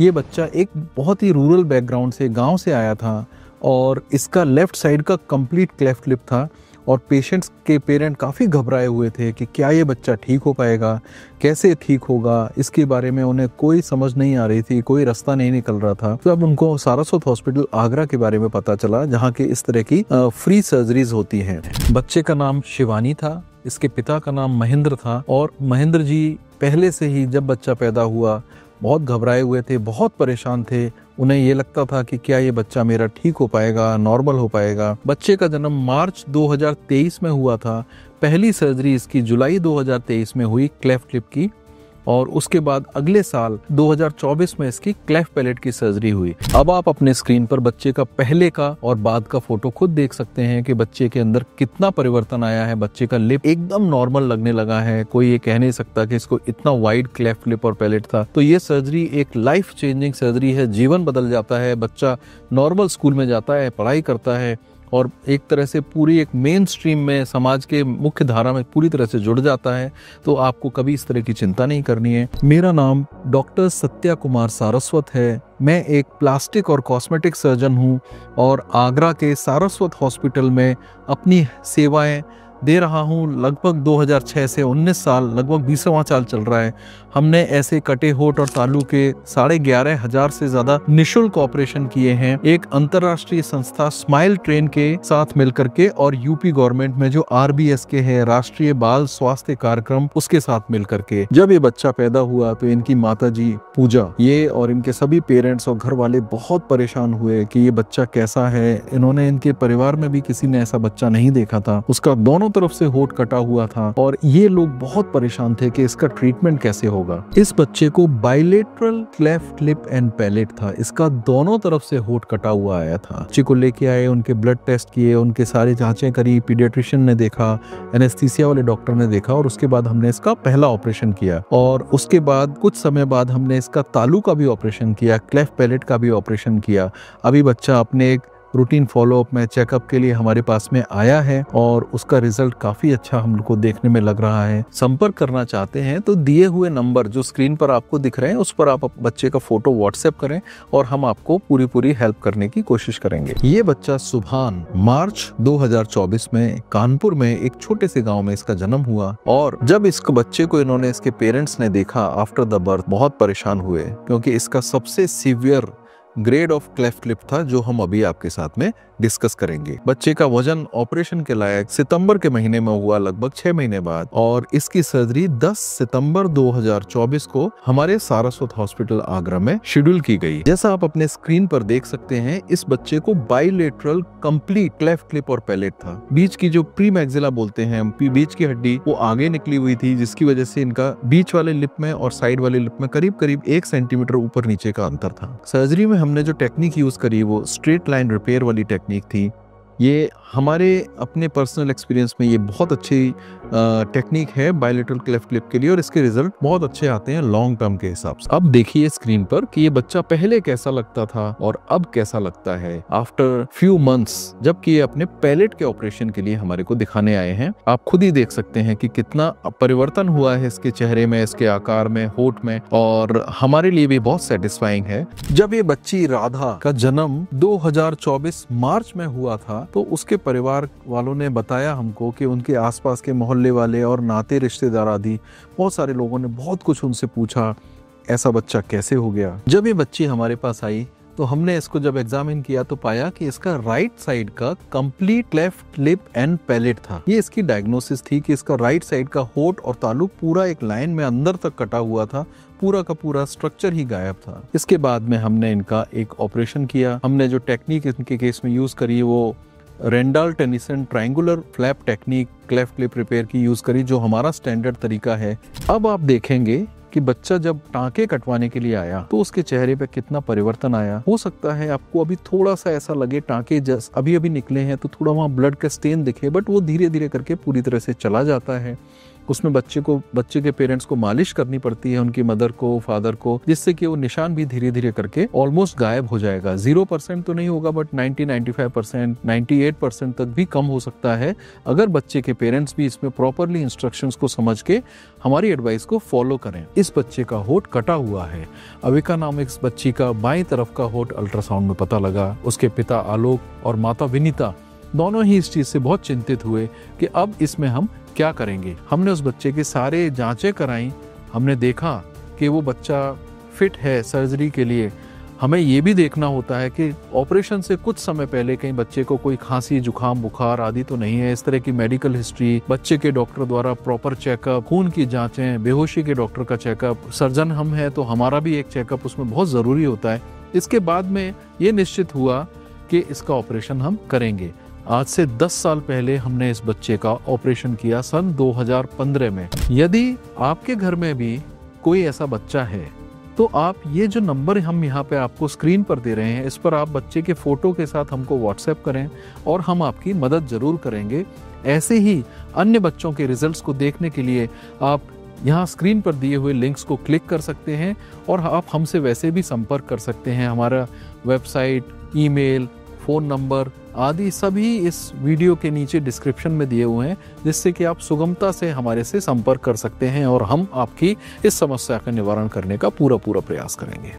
ये बच्चा एक बहुत ही रूरल बैकग्राउंड से, गांव से आया था और इसका लेफ्ट साइड का कंप्लीट क्लेफ्ट लिप था और पेशेंट्स के पेरेंट काफ़ी घबराए हुए थे कि क्या ये बच्चा ठीक हो पाएगा, कैसे ठीक होगा। इसके बारे में उन्हें कोई समझ नहीं आ रही थी, कोई रास्ता नहीं निकल रहा था। तो अब उनको सारस्वत हॉस्पिटल आगरा के बारे में पता चला, जहाँ के इस तरह की फ्री सर्जरीज होती हैं। बच्चे का नाम शिवानी था, इसके पिता का नाम महेंद्र था और महेंद्र जी पहले से ही जब बच्चा पैदा हुआ बहुत घबराए हुए थे, बहुत परेशान थे। उन्हें ये लगता था कि क्या ये बच्चा मेरा ठीक हो पाएगा, नॉर्मल हो पाएगा। बच्चे का जन्म मार्च 2023 में हुआ था। पहली सर्जरी इसकी जुलाई 2023 में हुई क्लेफ्ट लिप की और उसके बाद अगले साल 2024 में इसकी क्लेफ्ट पैलेट की सर्जरी हुई। अब आप अपने स्क्रीन पर बच्चे का पहले का और बाद का फोटो खुद देख सकते हैं कि बच्चे के अंदर कितना परिवर्तन आया है। बच्चे का लिप एकदम नॉर्मल लगने लगा है। कोई ये कह नहीं सकता कि इसको इतना वाइड क्लेफ्ट लिप और पैलेट था। तो ये सर्जरी एक लाइफ चेंजिंग सर्जरी है, जीवन बदल जाता है। बच्चा नॉर्मल स्कूल में जाता है, पढ़ाई करता है और एक तरह से पूरी एक मेन स्ट्रीम में, समाज के मुख्य धारा में पूरी तरह से जुड़ जाता है। तो आपको कभी इस तरह की चिंता नहीं करनी है। मेरा नाम डॉक्टर सत्या कुमार सारस्वत है। मैं एक प्लास्टिक और कॉस्मेटिक सर्जन हूँ और आगरा के सारस्वत हॉस्पिटल में अपनी सेवाएं दे रहा हूँ। लगभग 2006 से 19 साल, लगभग 20वां साल चल रहा है। हमने ऐसे कटे होठ और तालू के 11,500 से ज्यादा निशुल्क ऑपरेशन किए हैं। एक अंतर्राष्ट्रीय संस्था स्माइल ट्रेन के साथ मिलकर के और यूपी गवर्नमेंट में जो RBS के है, राष्ट्रीय बाल स्वास्थ्य कार्यक्रम, उसके साथ मिलकर के। जब ये बच्चा पैदा हुआ तो इनकी माता जी पूजा, ये और इनके सभी पेरेंट्स और घर वाले बहुत परेशान हुए कि ये बच्चा कैसा है। इन्होंने, इनके परिवार में भी किसी ने ऐसा बच्चा नहीं देखा था। उसका दोनों तरफ से होठ कटा हुआ था और ये लोग बहुत परेशान थे कि इसका ट्रीटमेंट कैसे होगा। इस बच्चे को bilateral cleft lip and palate था। इसका दोनों तरफ से होठ कटा हुआ आया था। बच्चे को लेके आए, उनके ब्लड टेस्ट किए, उनके सारी जांचें करी, पीडियाट्रिशियन ने देखा, एनेस्थीसिया वाले डॉक्टर ने देखा और उसके बाद हमने इसका पहला ऑपरेशन किया। और उसके बाद कुछ समय बाद हमने इसका तालू का भी ऑपरेशन किया, क्लेफ्ट पैलेट का भी ऑपरेशन किया। अभी बच्चा अपने एक रूटीन फॉलोअप में चेकअप के लिए हमारे पास में आया है और उसका रिजल्ट काफी अच्छा हम लोग को देखने में लग रहा है। संपर्क करना चाहते हैं तो दिए हुए नंबर जो स्क्रीन पर आपको दिख रहे हैं उस पर आप बच्चे का फोटो व्हाट्सएप करें और हम आपको पूरी हेल्प करने की कोशिश करेंगे। ये बच्चा सुभान मार्च 2024 में कानपुर में एक छोटे से गाँव में इसका जन्म हुआ और जब इस बच्चे को इन्होंने, इसके पेरेंट्स ने देखा आफ्टर द बर्थ, बहुत परेशान हुए क्योंकि इसका सबसे severe grade of cleft lip था जो हम अभी आपके साथ में डिस्कस करेंगे। बच्चे का वजन ऑपरेशन के लायक सितंबर के महीने में हुआ, लगभग 6 महीने बाद, और इसकी सर्जरी 10 सितंबर 2024 को हमारे सारस्वत हॉस्पिटल आगरा में शेड्यूल की गई। जैसा आप अपने स्क्रीन पर देख सकते हैं, इस बच्चे को बाइलेटरल कंप्लीट क्लेफ्ट लिप और पैलेट था। बीच की जो प्री मैक्सिला बोलते हैं, बीच की हड्डी, वो आगे निकली हुई थी जिसकी वजह से इनका बीच वाले लिप में और साइड वाले लिप में करीब 1 सेंटीमीटर ऊपर नीचे का अंतर था। सर्जरी में हमने जो टेक्निक यूज करी वो स्ट्रेट लाइन रिपेयर वाली टेक्निक थी। ये हमारे अपने पर्सनल एक्सपीरियंस में ये बहुत अच्छी टेक्निक है बाइलेटरल क्लेफ्ट लिप के लिए और इसके रिजल्ट बहुत अच्छे आते हैं लॉन्ग टर्म के हिसाब से। अब देखिए स्क्रीन पर कि ये बच्चा पहले कैसा लगता था और अब कैसा लगता है आफ्टर फ्यू मंथ्स, जबकि ये अपने पैलेट के ऑपरेशन के लिए हमारे को दिखाने आए हैं। आप खुद ही देख सकते हैं कि कितना परिवर्तन हुआ है इसके चेहरे में, इसके आकार में, होठ में, और हमारे लिए भी बहुत सेटिस्फाइंग है। जब ये बच्ची राधा का जन्म 2024 मार्च में हुआ था तो उसके परिवार वालों ने बताया हमको कि उनके आसपास के मोहल्ले वाले और नाते रिश्तेदार आदि बहुत सारे लोगों ने बहुत कुछ उनसे पूछा, ऐसा बच्चा कैसे हो गया। जब ये बच्ची हमारे पास आई तो हमने इसको जब एग्जामिन किया तो पाया कि इसका राइट साइड का complete cleft lip and palate था। ये इसकी डायग्नोसिस थी कि इसका राइट साइड का होठ और तालु पूरा एक लाइन में अंदर तक कटा हुआ था, पूरा का पूरा स्ट्रक्चर ही गायब था। इसके बाद में हमने इनका एक ऑपरेशन किया। हमने जो टेक्निक इनके केस में यूज करी वो Randall Tennison triangular flap technique cleft lip repair की यूज करी, जो हमारा स्टैंडर्ड तरीका है। अब आप देखेंगे कि बच्चा जब टांके कटवाने के लिए आया तो उसके चेहरे पे कितना परिवर्तन आया। हो सकता है आपको अभी थोड़ा सा ऐसा लगे टांके अभी निकले हैं तो थोड़ा वहाँ ब्लड का स्टेन दिखे, बट वो धीरे धीरे करके पूरी तरह से चला जाता है उसमें बच्चे के पेरेंट्स को मालिश करनी पड़ती है, उनकी मदर को, फादर को, जिससे कि वो निशान भी धीरे धीरे करके ऑलमोस्ट गायब हो जाएगा। 0% तो नहीं होगा, बट 90-95%, 98% तक भी कम हो सकता है अगर बच्चे के पेरेंट्स भी इसमें प्रॉपरली इंस्ट्रक्शंस को समझ के हमारी एडवाइस को फॉलो करें। इस बच्चे का होठ कटा हुआ है। अविका नाम इस बच्ची का बाईं तरफ का होठ अल्ट्रासाउंड में पता लगा। उसके पिता आलोक और माता विनीता दोनों ही इस चीज से बहुत चिंतित हुए कि अब इसमें हम क्या करेंगे। हमने उस बच्चे के सारे जांचें कराई। हमने देखा कि वो बच्चा फिट है सर्जरी के लिए। हमें ये भी देखना होता है कि ऑपरेशन से कुछ समय पहले कहीं बच्चे को कोई खांसी, जुकाम, बुखार आदि तो नहीं है। इस तरह की मेडिकल हिस्ट्री, बच्चे के डॉक्टर द्वारा प्रॉपर चेकअप, खून की जांचें, बेहोशी के डॉक्टर का चेकअप, सर्जन हम हैं तो हमारा भी एक चेकअप उसमें बहुत ज़रूरी होता है। इसके बाद में ये निश्चित हुआ कि इसका ऑपरेशन हम करेंगे। आज से 10 साल पहले हमने इस बच्चे का ऑपरेशन किया सन 2015 में। यदि आपके घर में भी कोई ऐसा बच्चा है तो आप ये जो नंबर हम यहाँ पे आपको स्क्रीन पर दे रहे हैं, इस पर आप बच्चे के फोटो के साथ हमको व्हाट्सएप करें और हम आपकी मदद जरूर करेंगे। ऐसे ही अन्य बच्चों के रिजल्ट्स को देखने के लिए आप यहाँ स्क्रीन पर दिए हुए लिंक्स को क्लिक कर सकते हैं और आप हमसे वैसे भी संपर्क कर सकते हैं। हमारा वेबसाइट, ईमेल, फ़ोन नंबर आदि सभी इस वीडियो के नीचे डिस्क्रिप्शन में दिए हुए हैं, जिससे कि आप सुगमता से हमारे से संपर्क कर सकते हैं और हम आपकी इस समस्या का निवारण करने का पूरा प्रयास करेंगे।